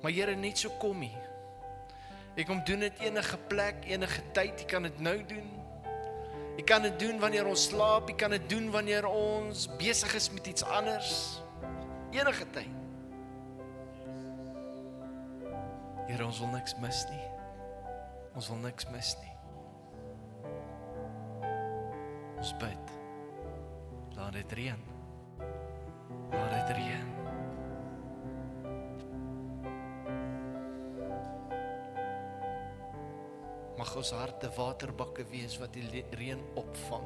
Maar Here, net so kom U. U kom doen dit enige plek, enige tyd, U kan dit nou doen. U kan dit doen wanneer ons slaap, U kan dit doen wanneer ons besig is met iets anders. Enige tyd. Here, ons wil niks mis nie. Ons wil niks mis nie. Ons bid. Laat dit reën. Laat dit reën. Mag ons harte waterbakke wees wat die reën opvang.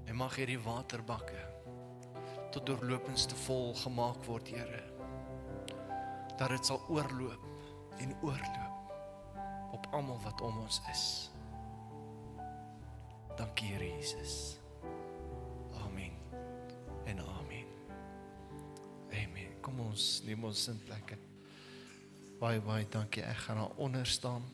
En mag hierdie waterbakke tot oorlopends te vol gemaak word, Here. Dat dit sal oorloop en oorloop op almal wat om ons is. Dankie, Here Jesus. Amen en amen. Amen. Kom ons neem ons sitplekke. Baie dankie. Ek gaan daar onder staan.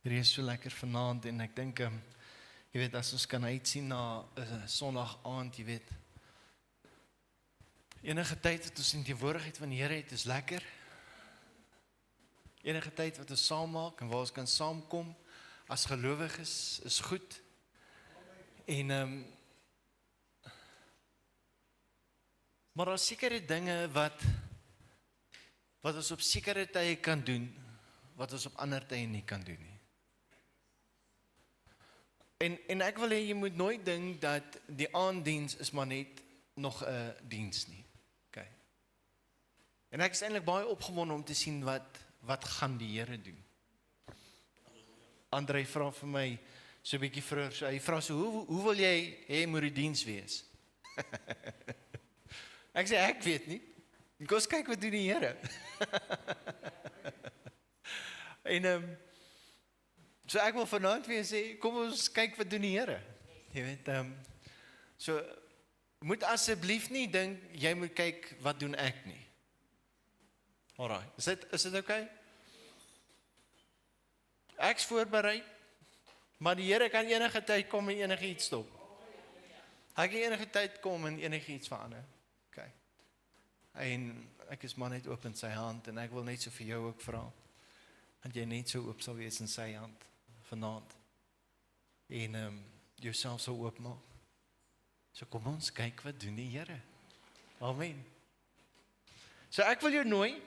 Hier is so lekker vanaand en ek dink, jy weet, as ons kan uitsien na Sondag aand, jy weet, enige tyd wat ons in die teenwoordigheid van die Here het, is lekker. Enige tyd wat ons saam maak en waar ons kan saamkom as gelowiges, is goed. En, maar daar is sekere dinge wat ons op sekere tye kan doen, wat ons op ander tye nie kan doen nie. En ek wil hê jy moet nooit dink dat die aanddiens is maar net nog 'n diens nie. Okay. En ek is eintlik baie opgewonde om te sien wat gaan die Here doen. André vra vir my so 'n bietjie vroeër, so hy vra so, hoe wil jy hê moet die diens wees? Ek sê ek weet nie. Kom ons kyk wat doen die Here. En so ek wil vanaand weer sê, kom ons kyk wat doen die Here. Jy weet, so moet asseblief nie dink, jy moet kyk wat doen ek nie. Alright, is dit okay? Ek's voorberei, maar die Here kan enige tyd kom en enige iets stop. Hy kan enige tyd kom en enige iets verander. Okay. En ek is maar net oop in sy hand en ek wil net so vir jou ook vra, dat jy net so oop sal wees in sy hand vanaand en jouself sal oopmaak. So kom ons kyk wat doen die Here. Amen. So ek wil jou nooi,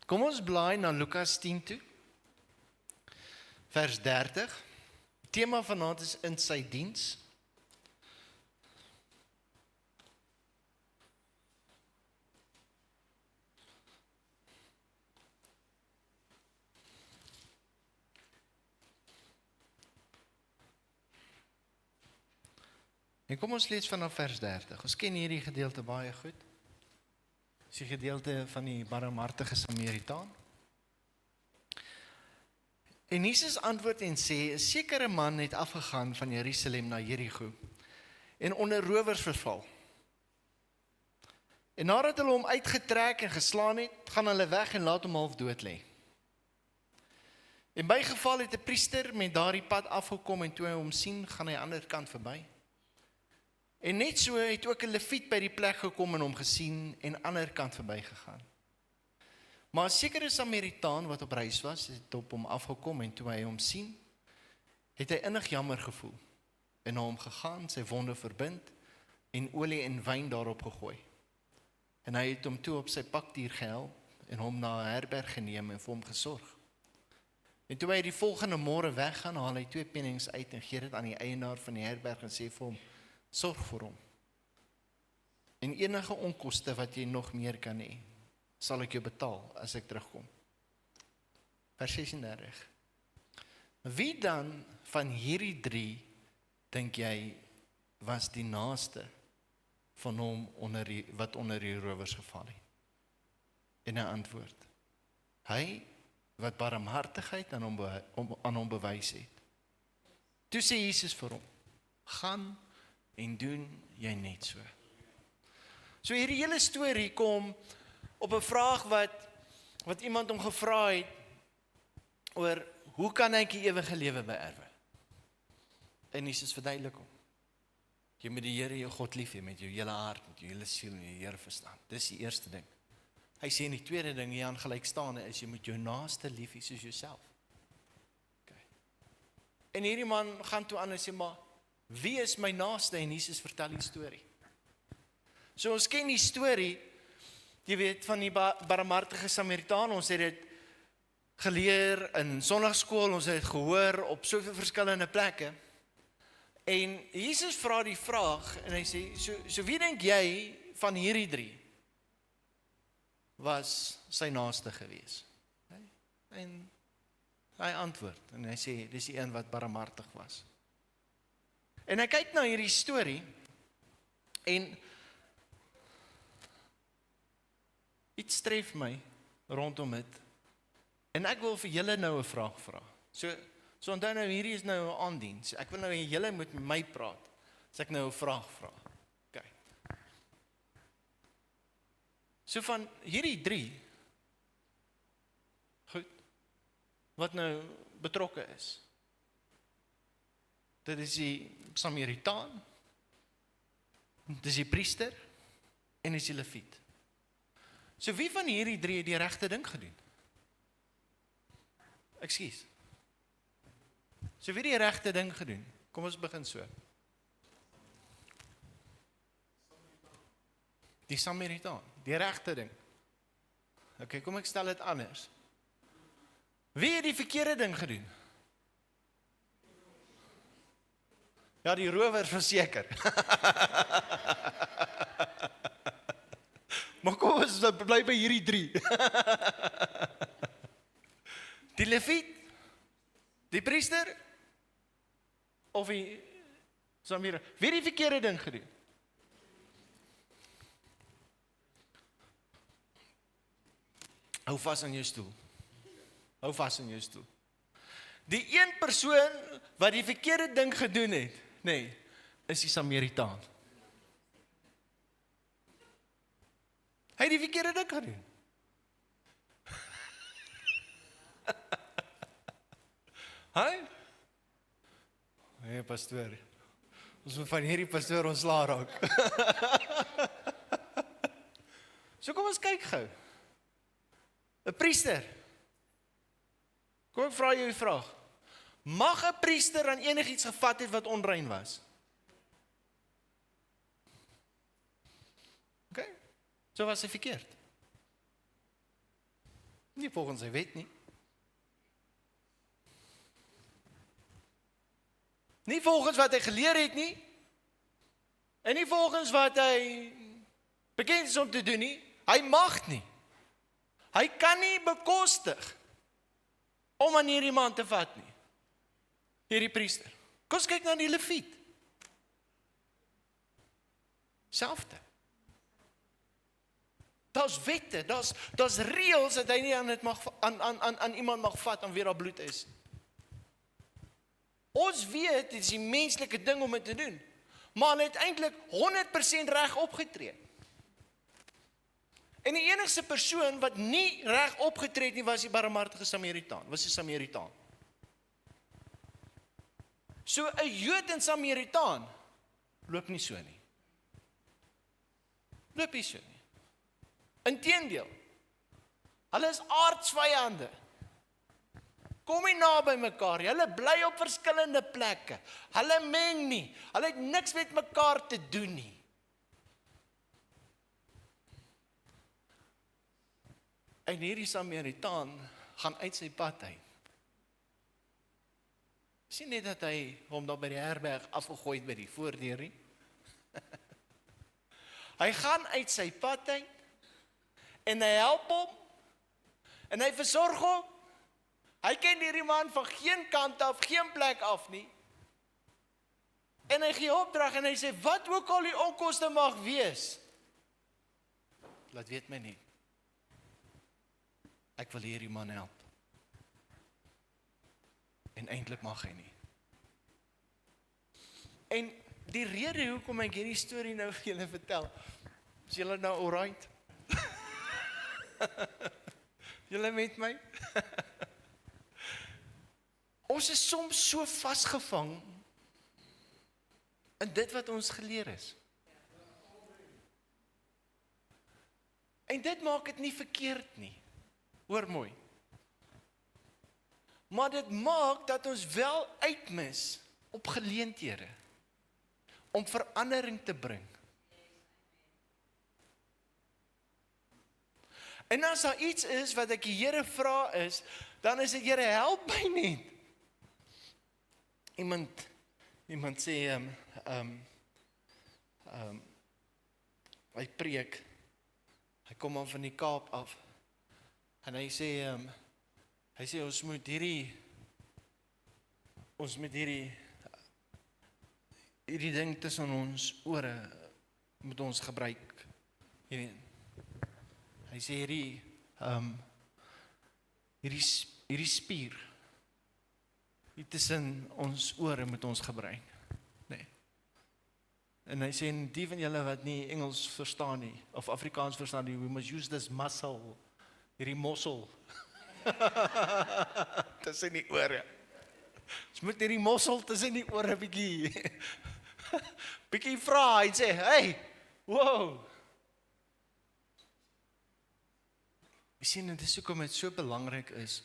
kom ons blaai na Lukas 10 toe, vers 30. Tema vanaand is in sy diens. En kom ons lees vanaf vers 30. Ons ken hierdie gedeelte baie goed. Dis die gedeelte van die barmhartige Samaritaan. En Jesus antwoord en sê, 'n sekere man het afgegaan van Jerusalem na Jerigo en onder rowers verval. En nadat hulle hom uitgetrek en geslaan het, gaan hulle weg en laat hom half dood lê. En bygeval het 'n priester met daardie pad afgekom en toe hy hom sien, gaan hy aan die ander kant verby. En net so het ook 'n leviet by die plek gekom en hom gesien en aan die ander kant verbygegaan. Maar 'n sekere Samaritaan wat op reis was, het op hom afgekom en toe hy hom sien, het hy innig jammer gevoel en na hom gegaan, sy wonde verbind en olie en wyn daarop gegooi. En hy het hom toe op sy pakdier gehelp en hom na 'n herberg geneem en vir hom gesorg. En toe hy die volgende môre weggaan, haal hy 2 pennings uit en gee dit aan die eienaar van die herberg en sê vir hom, sorg vir hom. En enige onkoste wat jy nog meer kan hê, sal ek jou betaal as ek terugkom. Vers 36. Wie dan van hierdie 3, dink jy, was die naaste van hom wat onder die rowers geval het? En hy antwoord, hy wat barmhartigheid aan hom bewys het. Toe sê Jesus vir hom, gaan en doen jy net so. So hierdie hele storie kom op 'n vraag wat iemand hom gevra het oor hoe kan ek die ewige lewe beerwe? En Jesus verduidelik hom. Jy moet die Here jou God lief hê met jou hele hart, met jou hele siel en jou hele verstand. Dis die eerste ding. Hy sê in die tweede ding hier aan gelykstaande is jy moet jou naaste lief hê soos jouself. Okay. En hierdie man gaan toe aan en sê maar wie is my naaste? En Jesus vertel die storie. So ons ken die storie, jy weet, van die barmhartige Samaritaan. Ons het dit geleer in sonnaarskool, ons het dit gehoor op soveel verskillende plekke. En Jesus vra die vraag en hy sê, so wie dink jy van hierdie drie was sy naaste gewees? En hy antwoord en hy sê, dis die een wat barmhartig was. En hy kyk na hierdie storie en iets tref my rondom dit. En ek wil vir julle nou 'n vraag vra. So onthou nou, hierdie is nou 'n aandiens. Ek wil nou hê julle moet met my praat, as ek nou 'n vraag vra. Okay. So van hierdie drie, goed, wat nou betrokke is. Dit is die Samaritaan, dit is die priester, en is die leviet. So wie van hierdie drie het die regte ding gedoen? Ekskuus. So wie het die regte ding gedoen? Kom ons begin so. Die Samaritaan, die regte ding. Okay, kom ek stel dit anders. Wie het die verkeerde ding gedoen? Ja, die rower verseker. Maar kom ons bly by hierdie drie. Die leviet, die priester, of die Samaritaan. Wie het die verkeerde ding gedoen? Hou vas aan jou stoel. Hou vas aan jou stoel. Die een persoon wat die verkeerde ding gedoen het, nee, is die Samaritaan. Hy het die verkeerde ding gedoen. Hy? Nee, pastoor. Ons moet van hierdie pastoor ontslaa raak. So kom ons kyk gou. 'n Priester. Kom ek vra jou die vraag. Mag 'n priester aan enigiets gevat het wat onrein was? Okay. So was hy verkeerd. Nie volgens sy wet nie. Nie volgens wat hy geleer het nie. En nie volgens wat hy bekend is om te doen nie. Hy mag nie. Hy kan nie bekostig om aan hierdie man te vat nie. Hierdie priester. Kom ons kyk na die leviet. Selfde. Daar's wette, daar's reëls dat hy nie aan dit mag aan iemand mag vat om weer daar bloed is. Ons weet dit is die menslike ding om dit te doen. Maar hy het eintlik 100% reg opgetree. En die enigste persoon wat nie reg opgetree het nie was die barmhartige Samaritaan, was die Samaritaan. So 'n Jood en Samaritaan loop nie so nie. Loop nie so nie. Inteendeel, hulle is aardsvyande. Kom nie naby mekaar, hulle bly op verskillende plekke. Hulle meng nie, hulle het niks met mekaar te doen nie. En hierdie Samaritaan gaan uit sy pad uit. Sien net dat hy hom daar by die herberg afgegooi het by die voordeur nie. Hy gaan uit sy pad uit en hy help hom en hy versorg hom. Hy ken hierdie man van geen kant af, geen plek af nie. En hy gee opdrag en hy sê wat ook al die onkoste mag wees. Laat weet my nie. Ek wil hierdie man help. en eintlik mag hy nie. En die rede hoekom ek hierdie storie nou vir julle vertel, is julle nou alright? Julle met my? Ons is soms so vasgevang in dit wat ons geleer is. En dit maak dit nie verkeerd nie. Hoor mooi. Maar dit maak dat ons wel uitmis op geleenthede om verandering te bring. En as daar iets is wat ek die Here vra is, dan is dit, Here, help my net. Iemand sê, hy preek, hy kom al van die Kaap af, en hy sê ons moet hierdie ding tussen ons ore, moet ons gebruik. Jy weet, hy sê hierdie spier, hier tussen ons ore moet ons gebruik. Nee. En hy sê, die van julle wat nie Engels verstaan nie, of Afrikaans verstaan nie, we must use this muscle, hierdie mossel, tussen die ore. Ons moet hierdie mossel tussen die ore bietjie vra en sê, hey, wow. Jy sien, dit is hoekom dit so belangrik is,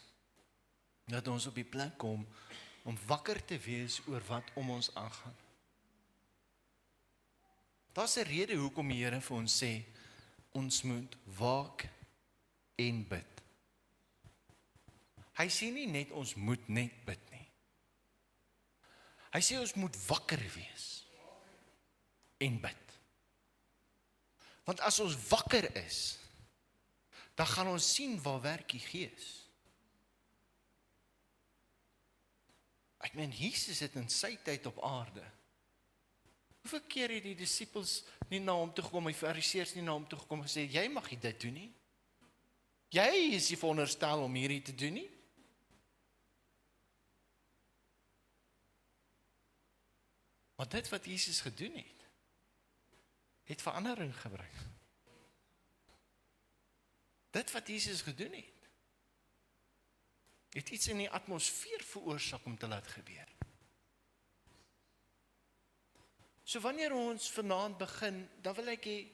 dat ons op die plek kom, om wakker te wees oor wat om ons aangaan. Daar's 'n rede hoekom die Here vir ons sê, ons moet waak en bid. Hy sê nie net ons moet net bid nie. Hy sê ons moet wakker wees en bid. Want as ons wakker is, dan gaan ons sien waar werk die Gees. Ek meen, Jesus het in sy tyd op aarde. Hoeveel keer het die disippels nie na hom toe gekom, die fariseërs nie na hom toe gekom en gesê, jy mag nie dit doen nie. Jy is nie veronderstel om hierdie te doen nie. Maar dit wat Jesus gedoen het verandering gebring. Dit wat Jesus gedoen het iets in die atmosfeer veroorsaak om te laat gebeur. So wanneer ons vanaand begin, dan wil ek hê,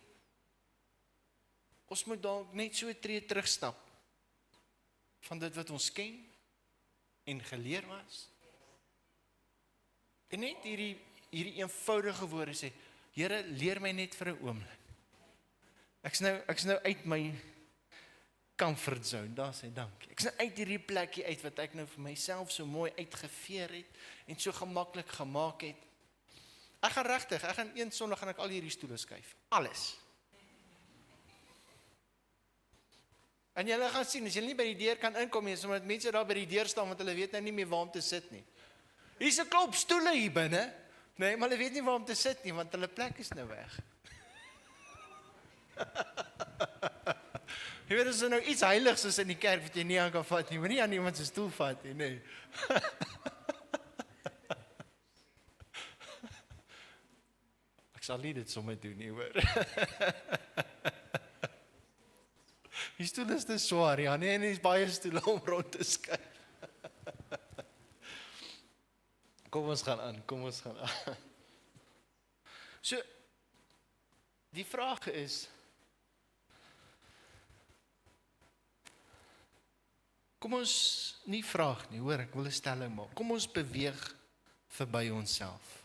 ons moet dalk net so 'n tree terugstap van dit wat ons ken en geleer was. En net hierdie eenvoudige woorde sê, Here, leer my net vir 'n oomblik. Ek's nou uit my comfort zone, daar sê dankie. Ek's nou uit hierdie plekkie uit wat ek nou vir myself so mooi uitgeveer het en so gemaklik gemaak het. Ek gaan een Sondag gaan ek al hierdie stoele skuif. Alles. En julle gaan sien, as julle nie by die deur kan inkom nie, omdat mense daar by die deur staan, want hulle weet nou nie meer waar om te sit nie. Hier's 'n klop stoele hier binne. Nee, maar hulle weet nie waar om te sit nie, want hulle plek is nou weg. Jy weet, as er nou iets heiligs is in die kerk, wat jy nie aan kan vat nie, maar nie aan iemand se stoel vat nie, nee. Ek sal nie dit sommer doen nie, hoor. Die stoel is te swaar, ja, nee, en is baie stoele om rond te skuif. Kom ons gaan aan. So, die vraag is, kom ons nie vraag nie, hoor, ek wil 'n stelling maak. Kom ons beweeg verby onsself.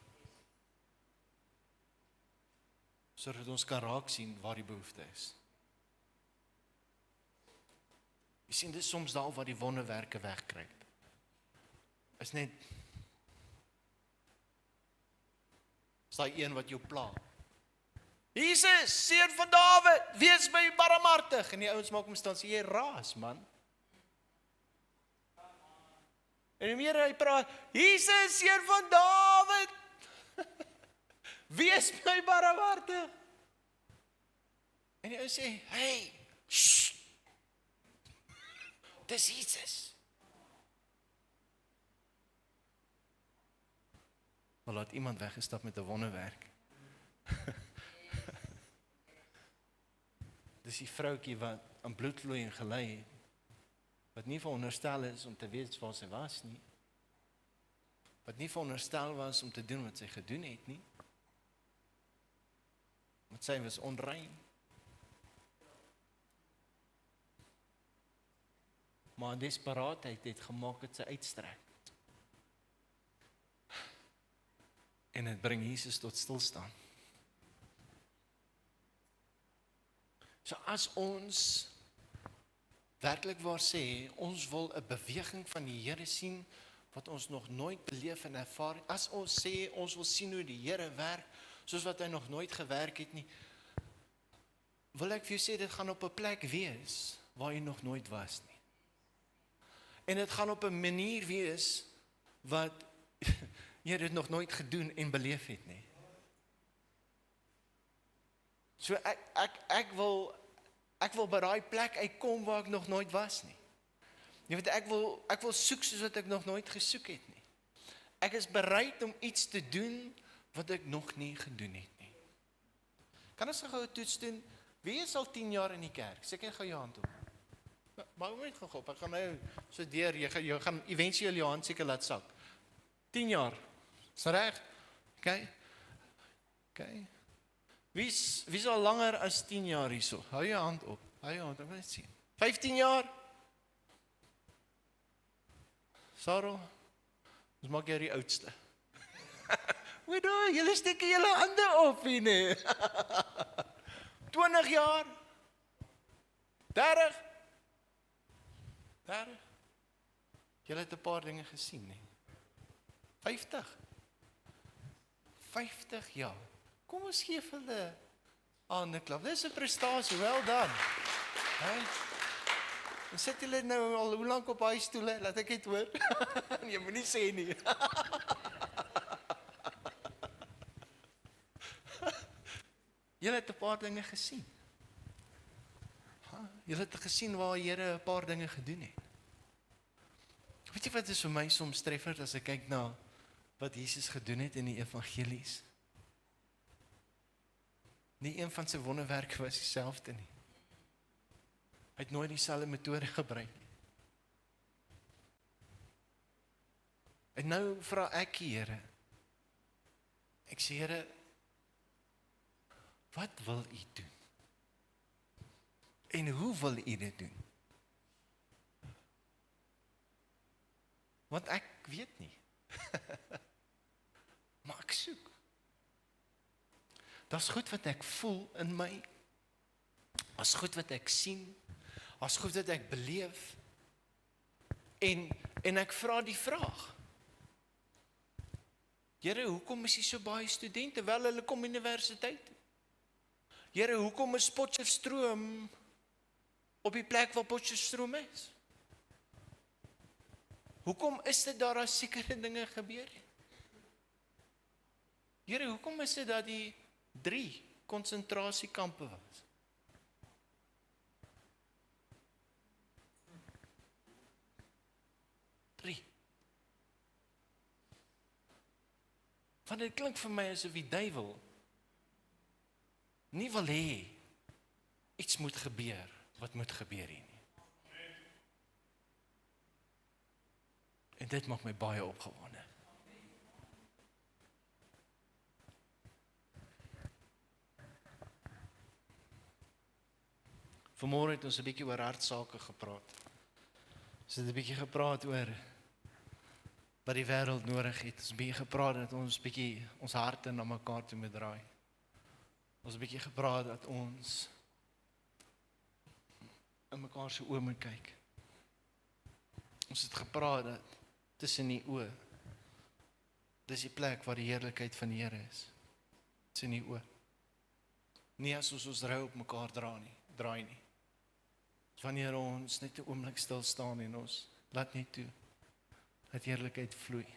Sodat ons kan raak sien waar die behoefte is. Jy sien, dit is soms daar waar die wonderwerke wegkruip. Is net, is daai een wat jou pla. Jesus, seun van Dawid, wees my barmhartig. En die ouens maak hom staan, sê jy raas, man. En die meer hy praat, Jesus, seun van Dawid, wees my barmhartig. En die ou sê, hey, shh, dis Jesus. Maar laat iemand weggestap met 'n wonderwerk. Dis die vroutjie wat aan bloedvloeiing gely het, wat nie veronderstel is om te weet waar sy was nie, wat nie veronderstel was om te doen wat sy gedoen het nie, want sy was onrein. Maar desperaatheid het gemaak dat sy uitstrek. En dit bring Jesus tot stilstaan. So as ons werklik waar sê, ons wil 'n beweging van die Here sien, wat ons nog nooit beleef en ervaar, as ons sê, ons wil sien hoe die Here werk, soos wat hy nog nooit gewerk het nie, wil ek vir jou sê, dit gaan op 'n plek wees, waar jy nog nooit was nie. En dit gaan op 'n manier wees, wat jy dit nog nooit gedoen en beleef het nie. So ek wil by daai plek uitkom waar ek nog nooit was nie. Jy weet, ek wil soek soos wat ek nog nooit gesoek het nie. Ek is bereid om iets te doen wat ek nog nie gedoen het nie. Kan ons gou 'n toets doen? Wie is al 10 jaar in die kerk? Seker gou jou hand op. Maar net gou op. Ek gaan nou so deur, jy gaan eventueel jou hand seker laat sak. 10 jaar. Is reg? Okay. Wie's al langer as 10 jaar hierso? Hou jou hand op. Hou jou hand op, ek wil net sien. 15 jaar? Sarah, ons maak jy die oudste. Hoe daai, julle steek julle hande op hier nie. 20 jaar? 30? Julle het 'n paar dinge gesien, nie? 50? 50 jaar. Kom ons gee vir hulle hande klap. Dis 'n prestasie, well done. Hey. En sit julle nou al hoe lank op daai stoele? Laat ek dit hoor. Jy moenie sê nie. Julle het 'n paar dinge gesien. Julle het gesien waar die Here 'n paar dinge gedoen het. Weet jy wat is vir my soms treffend as ek kyk na wat Jesus gedoen het in die evangelies? Nie een van sy wonderwerke was dieselfde nie. Hy het nooit dieselfde metode gebruik nie. En nou vra ek die Here. Ek sê, Here, wat wil U doen? En hoe wil U dit doen? Want ek weet nie. Maar ek soek. Daar's goed wat ek voel in my. Daar's goed wat ek sien. Daar's goed wat ek beleef. En ek vra die vraag. Here, hoekom is hier so baie studente wel hulle kom universiteit toe? Here, hoekom is Potchefstroom op die plek waar Potchefstroom is? Hoekom is dit daar as sekere dinge gebeur? Here, hoekom is dit dat die 3 konsentrasiekampe was? Want dit klink vir my asof die duiwel nie wil hê iets moet gebeur wat moet gebeur nie. En dit maak my baie opgewonde. Vanmôre het ons 'n bietjie oor hartsake gepraat. Ons het 'n bietjie gepraat oor wat die wêreld nodig het. Ons het 'n bietjie gepraat dat ons bietjie ons harte na mekaar toe moet draai. Ons het 'n bietjie gepraat dat ons in mekaar se oë moet kyk. Ons het gepraat dat tussen die oë, dis die plek waar die heerlikheid van die Here is. Tussen die oë. Nie as ons rou op mekaar draai nie. Wanneer ons net 'n oomblik stil staan en ons laat net toe dat heerlikheid vloei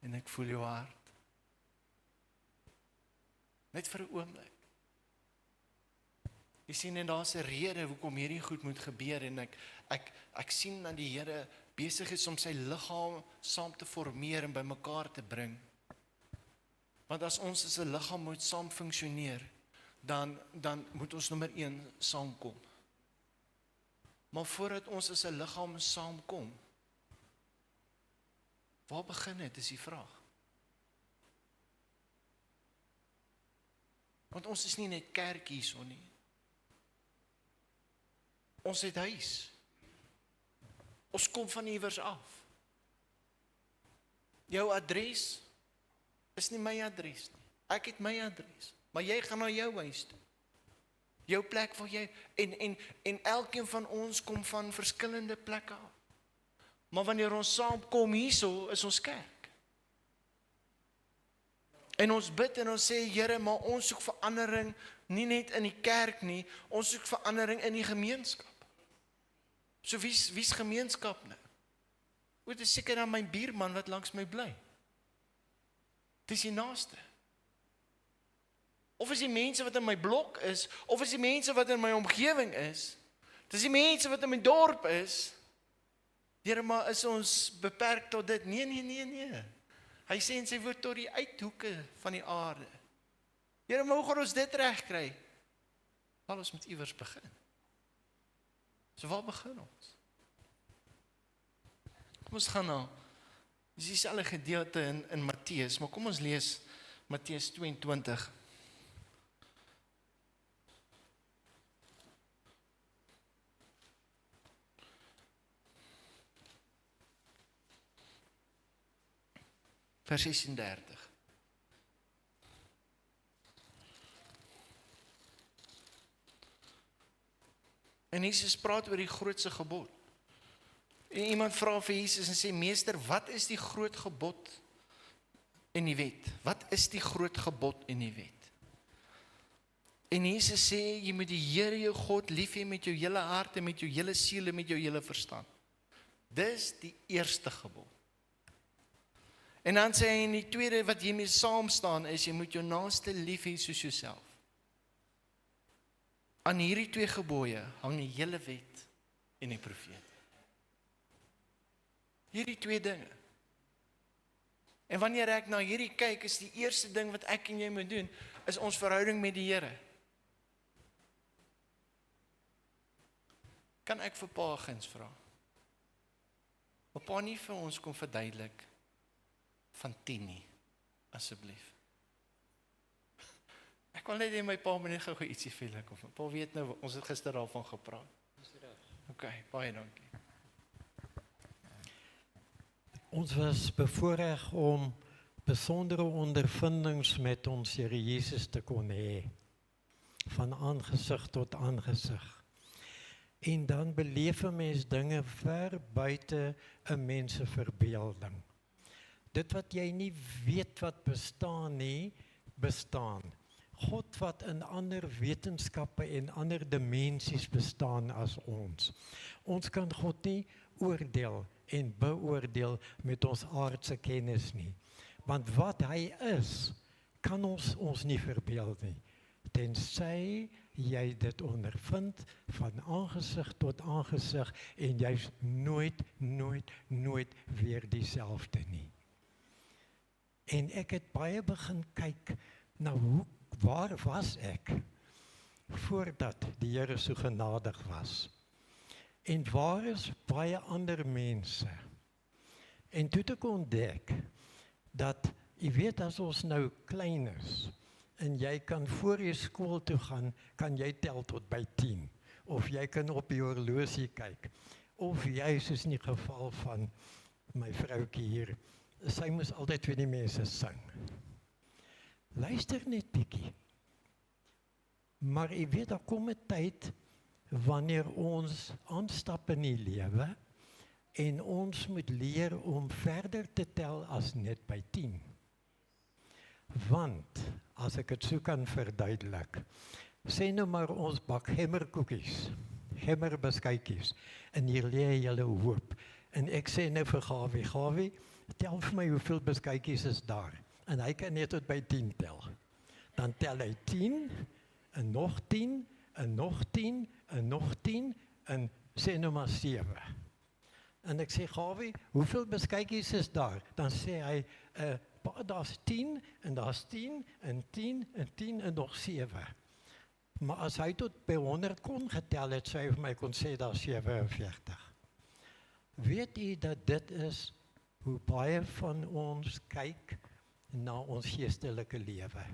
en ek voel jou hart. Net vir 'n oomblik. Jy sien, en daar's 'n rede hoekom hierdie goed moet gebeur en ek sien dat die Here besig is om sy liggaam saam te formeer en by mekaar te bring. Want as ons as 'n liggaam moet saam funksioneer, dan moet ons nommer 1 saamkom. Maar voordat ons as 'n liggaam saamkom, waar begin dit, is die vraag. Want ons is nie net kerk hierso nie. Ons het huis. Ons kom van iewers af. Jou adres is nie my adres nie. Ek het my adres. Maar jy gaan na jou huis toe. Jou plek waar jy, en elkeen van ons kom van verskillende plekke af. Maar wanneer ons saamkom hierso, is ons kerk. En ons bid en ons sê, Here, maar ons soek verandering, nie net in die kerk nie, ons soek verandering in die gemeenskap. So wie's gemeenskap nou? Dit is seker dan my buurman wat langs my bly. Dit is die naaste. Of is die mense wat in my blok is, of is die mense wat in my omgewing is, dit is die mense wat in my dorp is. Here, maar is ons beperk tot dit? Nee. Hy sê in sy woord tot die uithoeke van die aarde. Here, maar hoe gaan ons dit reg kry? Wel, ons moet iewers begin. So waar begin ons? Kom ons gaan nou. Dis dieselfde gedeelte in Matteus, maar kom ons lees Matteus 22. Vers 36. En Jesus praat oor die grootste gebod. En iemand vra vir Jesus en sê, Meester, wat is die groot gebod in die wet? Wat is die groot gebod in die wet? En Jesus sê, jy moet die Here jou God lief hê met jou hele hart en met jou hele siel en met jou hele verstand. Dis die eerste gebod. En dan sê hy in die tweede wat hiermee saam staan is, jy moet jou naaste lief hê soos jouself. Aan hierdie 2 gebooie hang die hele wet en die profete. Hierdie 2 dinge. En wanneer ek na hierdie kyk, is die eerste ding wat ek en jy moet doen, is ons verhouding met die Here. Kan ek vir Pa guns vra? Maar Pa nie vir ons kom verduidelik van 10 nie, asseblief. Ek wil net hê my Pa moet net gou ietsie feelik of Pa weet nou, ons het gister daarvan gepraat. OK, baie dankie. Ons was bevoorreg om besondere ondervindings met ons Here Jesus te kon hê, van aangesig tot aangesig. En dan beleef 'n mens dinge ver buite 'n mens se verbeelding. Dit wat jy nie weet wat bestaan nie, bestaan. God wat in ander wetenskappe en ander dimensies bestaan as ons. Ons kan God nie oordeel en beoordeel met ons aardse kennis nie. Want wat hy is, kan ons nie verbeel nie. Tensy jy dit ondervind van aangesig tot aangesig en jy's nooit weer dieselfde nie. En ek het baie begin kyk na waar was ek voordat die Here so genadig was. En waar is baie ander mense? En toe het ek ontdek dat, jy weet as ons nou klein is, en jy kan voor jy skool toe gaan, kan jy tel tot by 10. Of jy kan op die horlosie kyk. Of jy, soos in die geval van my vroukie hier, sy moes altyd vir die mense sing. Luister net bietjie. Maar jy weet, daar kom 'n tyd wanneer ons aanstap in die lewe en ons moet leer om verder te tel as net by 10. Want, as ek het so kan verduidelik, sê nou maar ons bak gemmerkoekies, gemmerbeskuitjies, en hier lê julle hoop. En ek sê nou vir Gawie, tel vir my hoeveel beskuitjies is daar. En hy kan net tot by 10 tel. Dan tel hy 10, en nog 10, en nog 10, en nog 10, en sê nou maar 7. En ek sê, Gawie, hoeveel beskuitjies is daar? Dan sê hy, pa, daar's 10 en daar's 10 en 10 en 10 en nog 7. Maar as hy tot by 100 kon getel het, sou hy vir my kon sê daar's 47. Weet u dat dit is hoe baie van ons kyk na ons geestelike lewe?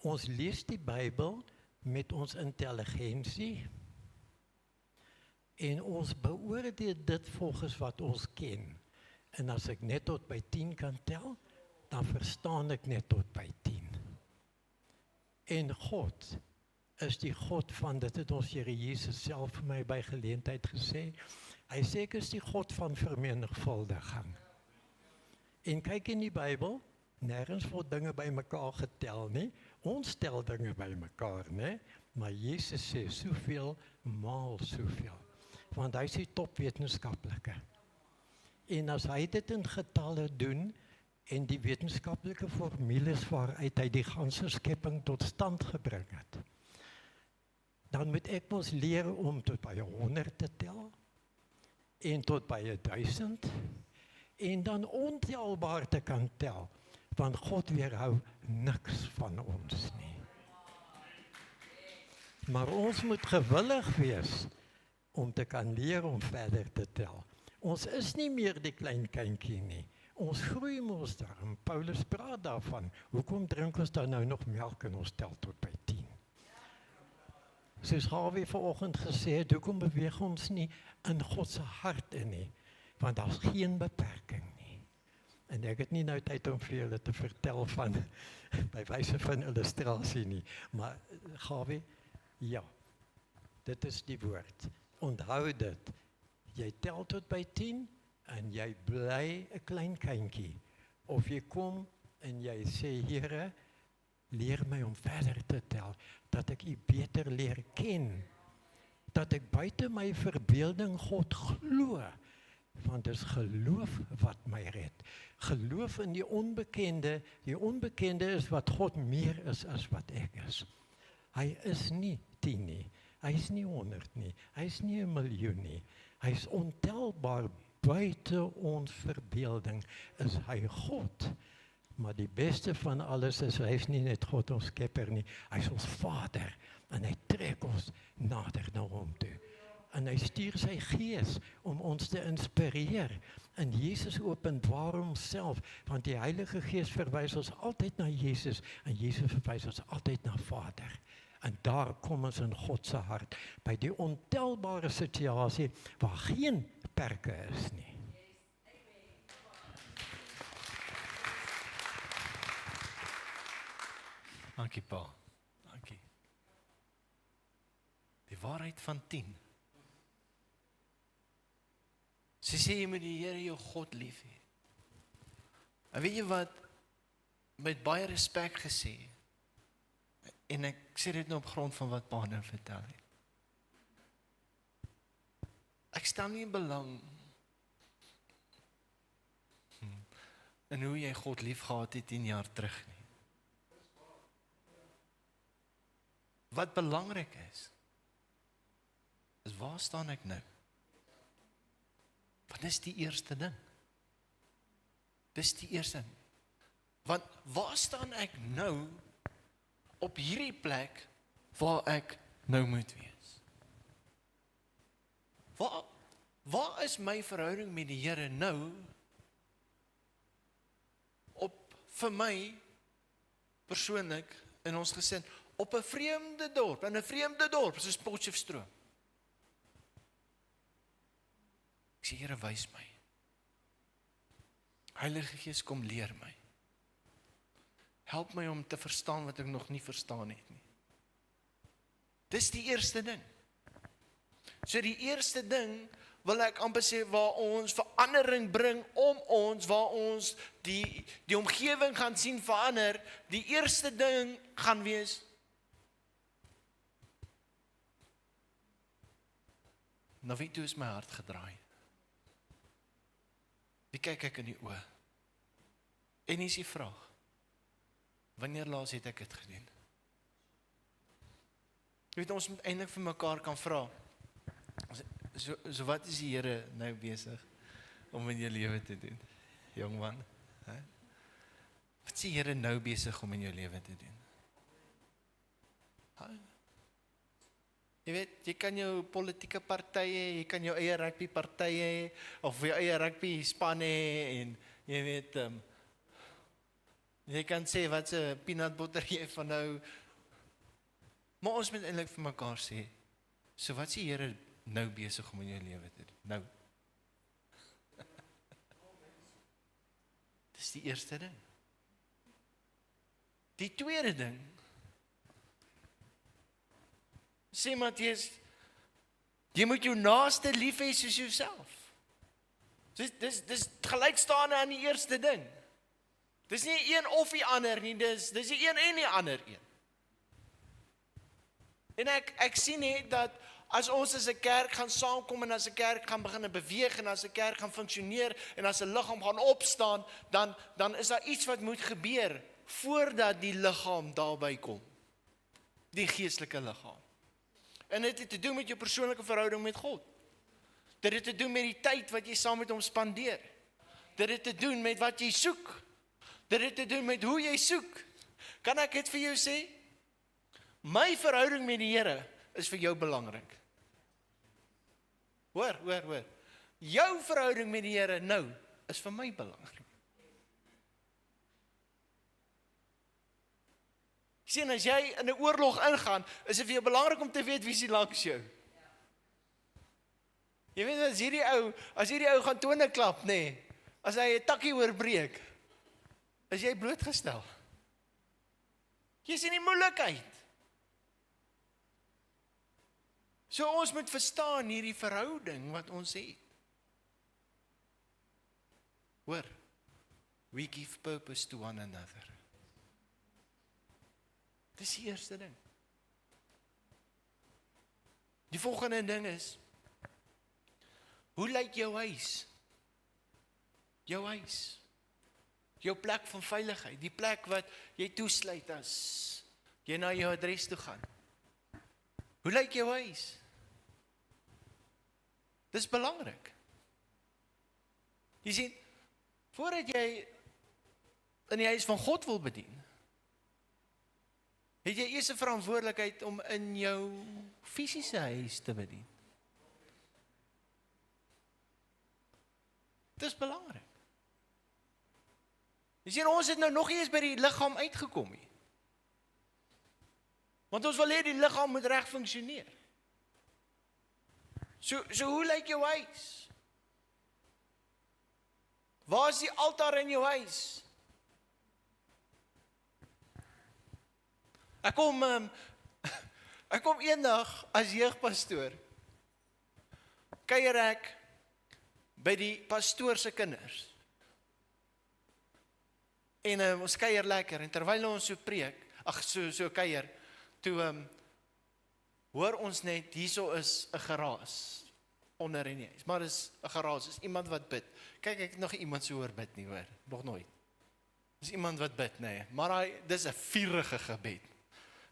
Ons lees die Bybel met ons intelligensie en ons beoordeel dit volgens wat ons ken. En as ek net tot by 10 kan tel, dan verstaan ek net tot by 10. En God is die God van, dit het ons Here Jesus self vir my by geleentheid gesê, hy sê ek is die God van vermenigvuldiging. En kyk in die Bybel, nêrens word dinge by mekaar getel nie, ons tel dinge by mekaar, nie? Maar Jesus sê soveel maal soveel, want hy is die topwetenskaplike. En as hy dit in getalle doen, en die wetenskaplike formules waaruit hy die ganse skepping tot stand gebring het, dan moet ek ons leer om tot by 100 te tel, en tot by 1000, en dan ontelbaar te kan tel, want God weerhou niks van ons nie. Maar ons moet gewillig wees om te kan leer om verder te tel. Ons is nie meer die klein kindjie nie. Ons groei mos daarin. Paulus praat daarvan. Hoekom drink ons dan nou nog melk en ons tel tot by 10? Soos Harvey vanoggend gesê het, hoekom beweeg ons nie in God se hart in nie? Want daar's geen beperking nie. En ek het nie nou tyd om vir julle te vertel van, by wyse van illustrasie nie. Maar Harvey, ja, dit is die woord. Onthou dit. Jy tel tot by 10 en jy bly 'n klein kindjie. Of jy kom en jy sê, Here, leer my om verder te tel, dat ek U beter leer ken, dat ek buite my verbeelding God glo, want dit is geloof wat my red. Geloof in die onbekende is wat God meer is as wat ek is. Hy is nie 10 nie, hy is nie 100 nie, hy is nie 1 miljoen nie, hy is ontelbaar. Buite ons verbeelding is hy God. Maar die beste van alles is, hy is nie net God ons skepper nie, hy is ons Vader, en hy trek ons nader na hom toe. En hy stuur sy gees om ons te inspireer. En Jesus openbaar homself, want die Heilige Gees verwys ons altyd na Jesus, en Jesus verwys ons altyd na Vader. En daar kom ons in God se hart, by die ontelbare situasie, waar geen perke is nie. Dankie Pa, dankie. Die waarheid van 10. Sy sê jy moet die Here jou God lief hê. En weet jy wat, met baie respek gesê, en ek sê dit nou op grond van wat Pa nou vertel het. Ek stel nie belang in hoe jy God lief gehad het 10 jaar terug nie. Wat belangrik is waar staan ek nou? Wat is die eerste ding? Dis die eerste ding. Want waar staan ek nou op hierdie plek waar ek nou moet wees? Waar is my verhouding met die Here nou op vir my persoonlik in ons gesin op 'n vreemde dorp, in 'n vreemde dorp soos Potchefstroom? Ek sê Here, wys my. Heilige Gees, kom leer my. Help my om te verstaan wat ek nog nie verstaan het nie. Dis die eerste ding. So die eerste ding wil ek amper sê waar ons verandering bring om ons, waar ons die omgewing gaan sien verander, die eerste ding gaan wees na wie toe is my hart gedraai? Wie kyk ek in die oë? En hier is die vraag, wanneer laas het ek dit gedoen? Jy weet, ons moet eintlik vir mekaar kan vra, so wat is die Here nou besig om in jou lewe te doen, jongman? Wat is die Here nou besig om in jou lewe te doen? Jy weet, jy kan jou politieke partye hê, jy kan jou eie rugby partye hê, of jou eie rugby span hê, en jy weet, jy kan sê wat 'n peanut butter jy van nou, maar ons moet eintlik vir mekaar sê, so wat is die Here nou besig om in jou lewe te doen? Nou. Dis die eerste ding. Die tweede ding, sê Matteus, jy moet jou naaste lief hê soos jouself. Dis gelykstaande aan die eerste ding. Dis nie een of die ander nie, dis die een en die ander een. En ek sien net dat as ons as 'n kerk gaan saamkom en as 'n kerk gaan begin beweeg en as 'n kerk gaan funksioneer en as 'n liggaam gaan opstaan, dan is daar iets wat moet gebeur voordat die liggaam daarby kom. Die geestelike liggaam. En dit het te doen met jou persoonlike verhouding met God. Dit het te doen met die tyd wat jy saam met hom spandeer. Dit het te doen met wat jy soek. Dit het te doen met hoe jy soek. Kan ek dit vir jou sê? My verhouding met die Here is vir jou belangrik. Hoor. Jou verhouding met die Here nou is vir my belangrik. Sien, as jy in 'n oorlog ingaan, is dit vir jou belangrik om te weet wie is langs jou. Jy weet, as hierdie ou gaan tone klap, nê, as hy 'n takkie oorbreek, is jy blootgestel. Jy's in die moeilikheid. So ons moet verstaan hierdie verhouding wat ons het. Hoor, we give purpose to one another. Dis die eerste ding. Die volgende ding is, hoe lyk jou huis? Jou huis. Jou plek van veiligheid, die plek wat jy toesluit as jy na jou adres toe gaan. Hoe lyk jou huis? Dis belangrik. Jy sien, voordat jy in die huis van God wil bedien, het jy eers 'n verantwoordelikheid om in jou fisiese huis te bedien. Dis belangrik. Jy sien, ons het nou nog nie eens by die liggaam uitgekom nie. Want ons wil hê die liggaam moet reg funksioneer. So hoe lyk jou huis? Waar is die altaar in jou huis? Ek kom eendag as jeugpastoor, kuier ek by die pastoor se kinders. En ons kuier lekker, en terwyl ons so preek, so kuier, toe hoor ons net, hierso is 'n geraas onder in die huis, maar dis 'n geraas, is iemand wat bid. Kyk, ek het nog iemand so hoor bid nie, hoor, nog nooit. Dis iemand wat bid, nee, maar dis 'n vurige gebed.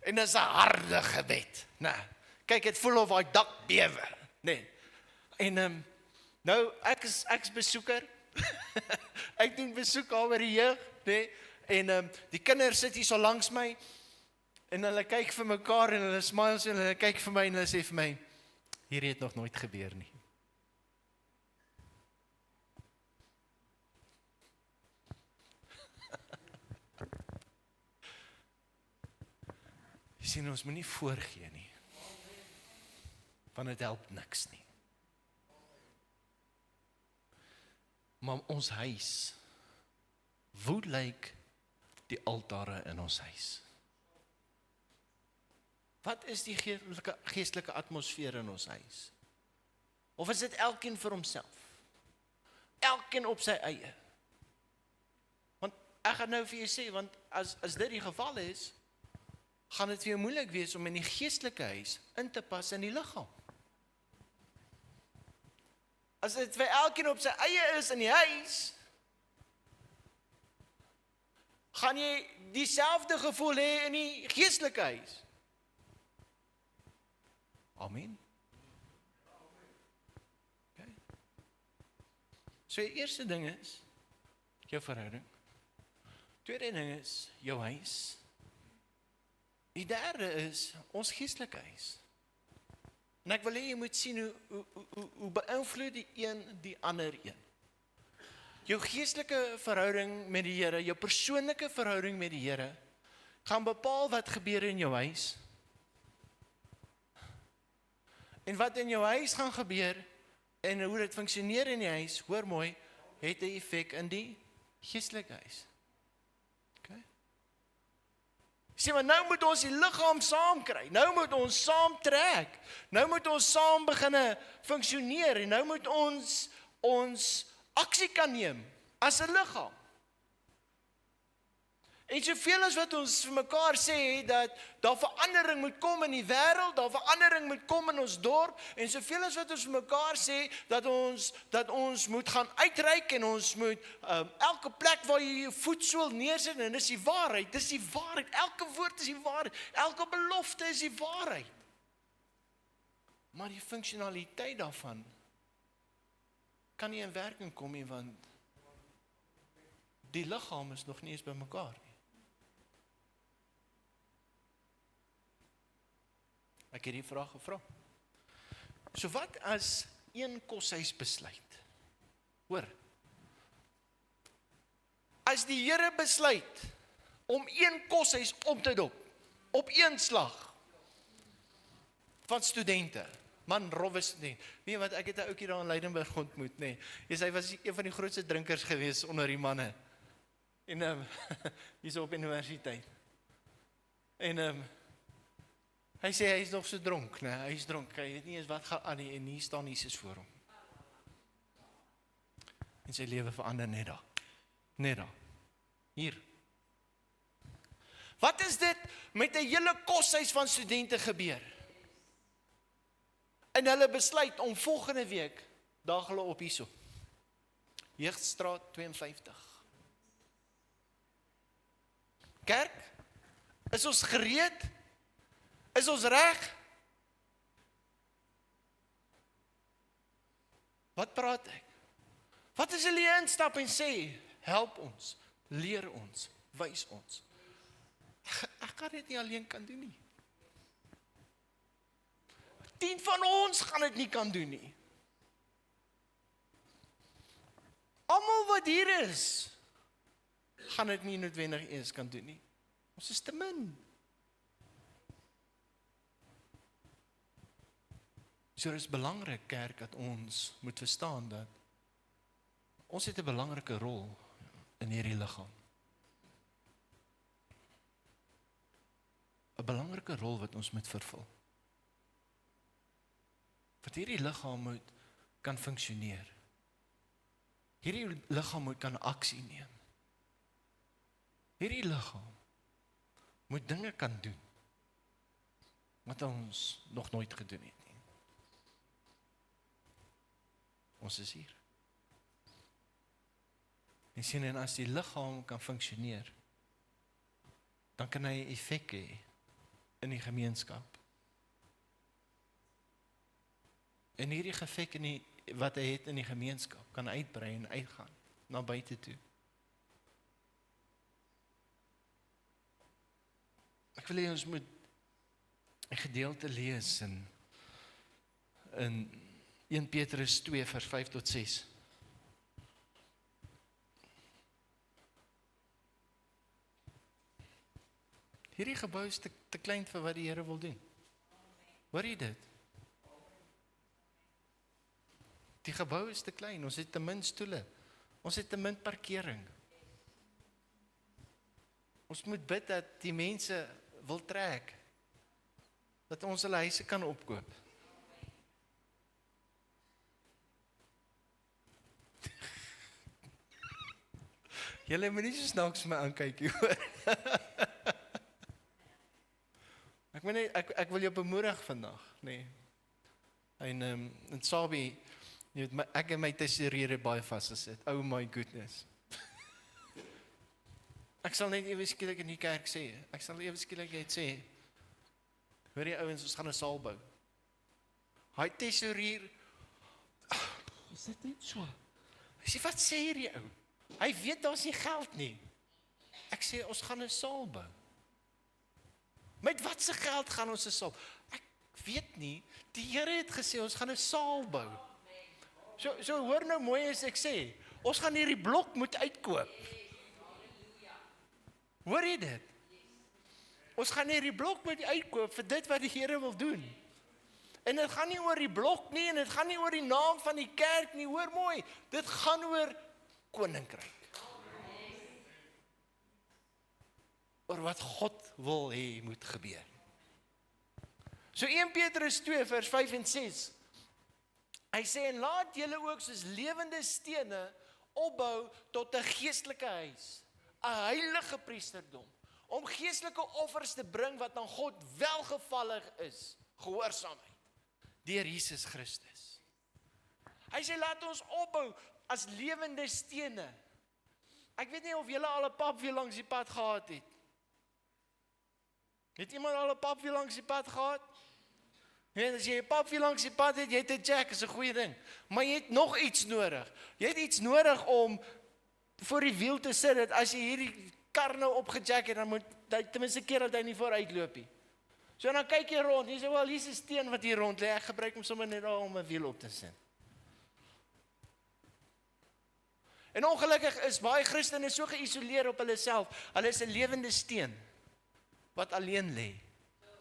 En dis 'n harde gebed, nee. Kyk, het voel of hy dak bewe, nee. En nou, ek is besoeker, ek doen besoek al by die jeug, nee, en die kinders sit hier so langs my, en hulle kyk vir mekaar, en hulle smiles, en hulle kyk vir my, en hulle sê vir my, hierdie het nog nooit gebeur nie. Jy sien, ons moet nie voorgee nie, want dit help niks nie. Maar ons huis, hoe lyk die altare in ons huis? Wat is die geestelike atmosfeer in ons huis? Of is dit elkeen vir homself? Elkeen op sy eie? Want ek gaan nou vir jou sê, want as dit die geval is, gaan dit vir jou moeilik wees om in die geestelike huis in te pas in die liggaam. As dit vir elkeen op sy eie is in die huis, gaan jy dieselfde gevoel hê in die geestelike huis. Amen. Okay. So die eerste ding is jou verhouding. Tweede ding is jou huis. Die derde is ons geestelike huis. En ek wil hê jy moet sien hoe beïnvloed die een die ander een. Jou geestelike verhouding met die Here, jou persoonlike verhouding met die Here, gaan bepaal wat gebeur in jou huis. En wat in jou huis gaan gebeur, en hoe dit funksioneer in die huis, hoor mooi, het 'n effek in die geestelike huis. Okay? Sê maar, nou moet ons die liggaam saam kry, nou moet ons saam trek, nou moet ons saam begin funksioneer, en nou moet ons aksie kan neem, as 'n liggaam. En soveel as wat ons vir mekaar sê, dat daar verandering moet kom in die wêreld, daar verandering moet kom in ons dorp, en soveel as wat ons vir mekaar sê, dat ons moet gaan uitreik, en ons moet elke plek waar jy jou voetsool neersit, en dis die waarheid, elke woord is die waarheid, elke belofte is die waarheid. Maar die funksionaliteit daarvan, kan nie in werking kom nie, want die liggaam is nog nie eens by mekaar nie. Ek het die vraag gevra. So wat as een koshuis besluit? Hoor, as die Here besluit om een koshuis op te dop, op een slag, van studente, man, rowwe student. Weet jy wat, ek het 'n ouetjie daar in Leidenburg ontmoet, nee. Hy was een van die grootste drinkers gewees onder die manne. En hier so op universiteit. En hy sê hy is nog so dronk, nee, hy is dronk, hy weet nie eens wat gaan aan nie, en hier staan Jesus voor hom. En sy lewe verander net daar. Hier. Wat is dit met 'n hele koshuis van studente gebeur? En hulle besluit om volgende week, daag hulle op hierso. Jeugdstraat 52. Kerk, is ons gereed? Is ons reg? Wat praat ek? Wat as hulle instap en sê, help ons, leer ons, wys ons. Ek kan dit nie alleen kan doen nie. 10 van ons gaan dit nie kan doen nie. Almal wat hier is, gaan dit nie noodwendig eens kan doen nie. Ons is te min. So dit is belangrik, kerk, dat ons moet verstaan dat ons het 'n belangrike rol in hierdie liggaam. 'n Belangrike rol wat ons moet vervul. Want hierdie liggaam moet kan funksioneer. Hierdie liggaam moet kan aksie neem. Hierdie liggaam moet dinge kan doen wat ons nog nooit gedoen het nie. Ons is hier. En sien, en as die liggaam kan funksioneer, dan kan hy 'n effek hê in die gemeenskap. En hierdie effek wat hy het in die gemeenskap, kan uitbrei en uitgaan na buite toe. Ek wil hê ons moet 'n gedeelte lees in 1 Petrus 2 vers 5 tot 6. Hierdie gebou is te klein vir wat die Here wil doen. Hoor jy dit? Die gebou is te klein, ons het te min stoele, ons het te min parkering. Ons moet bid dat die mense wil trek, dat ons hulle huise kan opkoop. Julle moet nie so snaaks my aankyk nie, hoor. Ek wil jou bemoedig vandag, nee. En Sabi, jy weet, ek en my tesourier baie vasgesit. Oh my goodness. Ek sal net ewe skielik in die kerk sê, net sê, hoor die ouens, ons gaan 'n saal bou. Hy tesourier, is dit net so? Hy sê, wat sê hierdie ou? Hy weet daar's nie geld nie. Ek sê, ons gaan 'n saal bou. Met wat se geld gaan ons 'n saal? Ek weet nie, die Here het gesê, ons gaan 'n saal bou. So hoor nou mooi as ek sê, ons gaan hierdie blok moet uitkoop. Hoor jy dit? Ons gaan hierdie blok moet uitkoop vir dit wat die Here wil doen. En dit gaan nie oor die blok nie, en dit gaan nie oor die naam van die kerk nie, hoor mooi. Dit gaan oor koninkryk. Oor wat God wil hê moet gebeur. So 1 Petrus 2 vers 5 en 6. Hy sê, en laat julle ook soos lewende stene opbou tot 'n geestelike huis, 'n heilige priesterdom, om geestelike offers te bring wat aan God welgevallig is, gehoorsaamheid, deur Jesus Christus. Hy sê, laat ons opbou as lewende stene. Ek weet nie of julle al 'n papwiel langs die pad gehad het. Het iemand al 'n papwiel langs die pad gehad? En as jy 'n papwiel langs die pad het, jy het 'n jack, is 'n goeie ding. Maar jy het nog iets nodig. Jy het iets nodig om voor die wiel te sit, dat as jy hierdie kar nou opgejack het, dan moet hy ten minste keer dat hy nie vooruit loop nie. So dan kyk jy rond, jy sê, wel, hier's 'n steen wat hier rond lê, ek gebruik hom sommer net daar om 'n wiel op te sit. En ongelukkig is baie Christene so geïsoleer op hulle self, hulle is 'n lewende steen, wat alleen lê.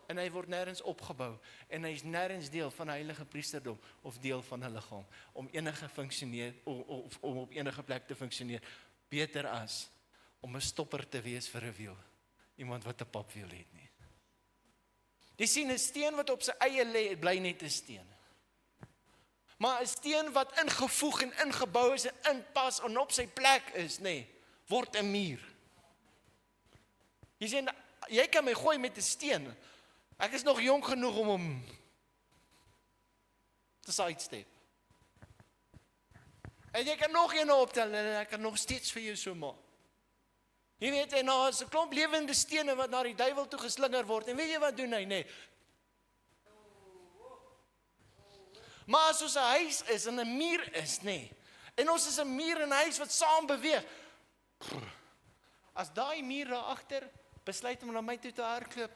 En hy word nêrens opgebou, en hy is nêrens deel van 'n heilige priesterdom, of deel van 'n liggaam, om enige funksioneer, of om op enige plek te funksioneer, beter as om 'n stopper te wees vir 'n wiel, iemand wat 'n papwiel het nie. Jy sien, 'n steen wat op sy eie lê, bly net 'n steen. Maar 'n steen wat ingevoeg en ingebou is en inpas en op sy plek is, word 'n muur. Jy sien, jy kan my gooi met 'n steen. Ek is nog jonk genoeg om hom te sidestep. En jy kan nog een optel en ek kan nog steeds vir jou so maak. Jy weet, en daar is 'n klomp lewende stene wat na die duiwel toe geslinger word. En weet jy wat doen hy, Maar as ons 'n huis is en 'n muur is, en ons is 'n muur en 'n huis wat saam beweeg. As daai muur daar agter besluit om na my toe te hardloop,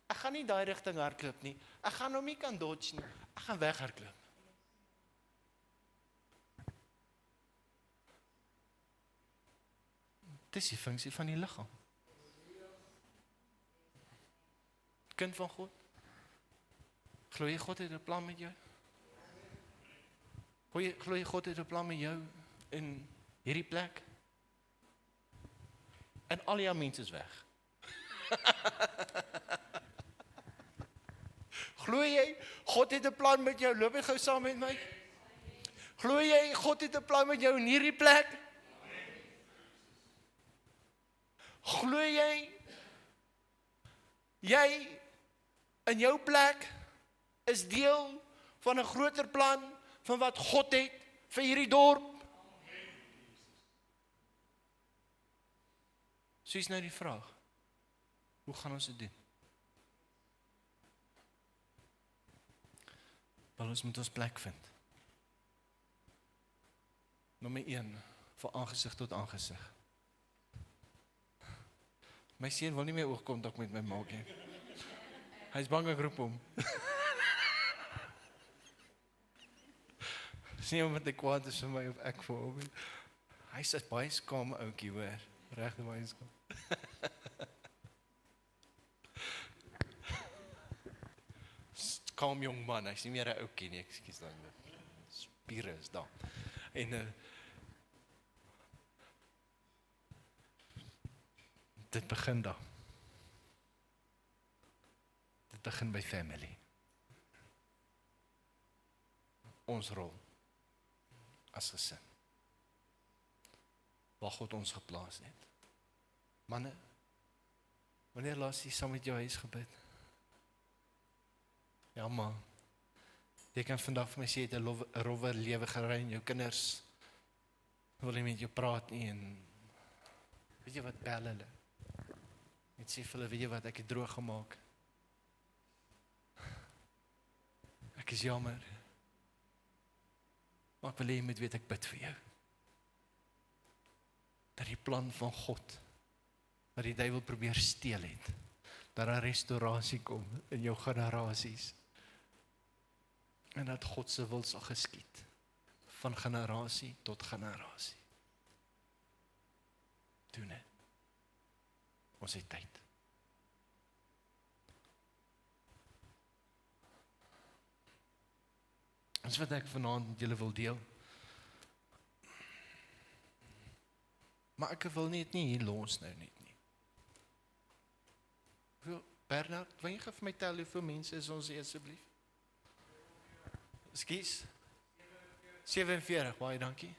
ek gaan nie daai rigting hardloop nie. Ek gaan hom nie kan dodge nie. Ek gaan weghardloop. Dis die funksie van die liggaam. Kind van God. Glo jy God het 'n plan met jou? Glo jy God het 'n plan met jou in hierdie plek? En al jou mense is weg. Glo jy God het 'n plan met jou? Loop jy gou saam met my? Glo jy God het 'n plan met jou in hierdie plek? Glo jy in jou plek is deel van 'n groter plan van wat God het vir hierdie dorp? So is nou die vraag, hoe gaan ons dit doen? Wel, ons moet ons plek vind. Nommer 1, van aangesig tot aangesig. My seun wil nie meer oogkontak met my maak nie. Hy is bang ek roep hom. Dis nie omdat hy kwaad is vir my of ek vir hom. Hy is 'n baie skaam ouetjie, hoor. Regtig baie skaam. Skaam jong man, hy is nie meer 'n ouetjie nie, ekskuus dan. Spiere is daar. En dit begin daar. Dit begin by family. Ons rol as gesin. Waar God ons geplaas het. Manne, wanneer laas jy saam met jou huis gebid? Ja, maar jy kan vandag vir my sê, jy het 'n rowwe lewe gery en jou kinders wil nie met jou praat nie en weet jy wat, bel hulle. Net sê vir hulle, weet jy wat, ek het droog gemaak. Ek is jammer. Maar ek wil hê jy moet weet, ek bid vir jou. Dat die plan van God wat die duiwel probeer steel het, dat daar restaurasie kom in jou generasies, en dat God se wil sal geskied, van generasie tot generasie. Doen dit. Ons het tyd. Dis wat ek vanaand met julle wil deel. Maar ek wil net nie hier los nou net nie. Bernard, wil jy vir my tel hoeveel mense is ons hier asseblief? Ekskuus? 47, baie dankie.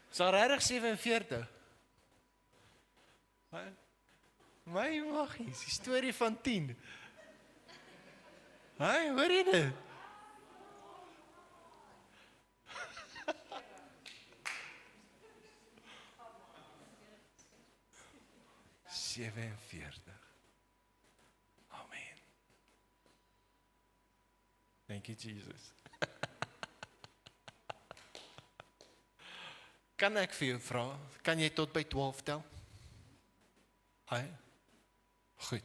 Is daar regtig 47? My magies, die storie van 10. Hoor jy dit? Amen. Thank you, Jesus. Kan ek vir jou vra, kan jy tot by 12 tel? Goed.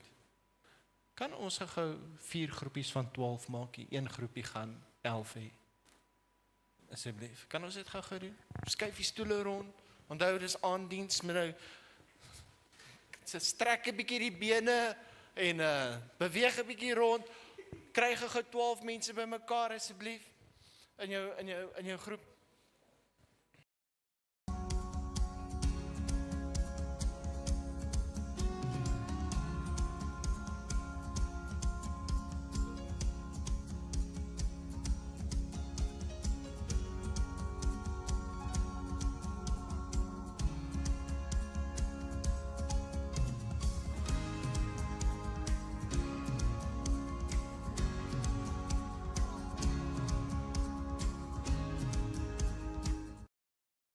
Kan ons gou 4 groepies van 12 maak, 1 groepie gaan 11 hê? Asseblief, kan ons dit gou doen? Skuif die stoele rond, onthou dis aanddiens met nou, strek 'n bietjie die bene, en beweeg 'n bietjie rond, kry gou 12 mense bymekaar asseblief, in jou groep.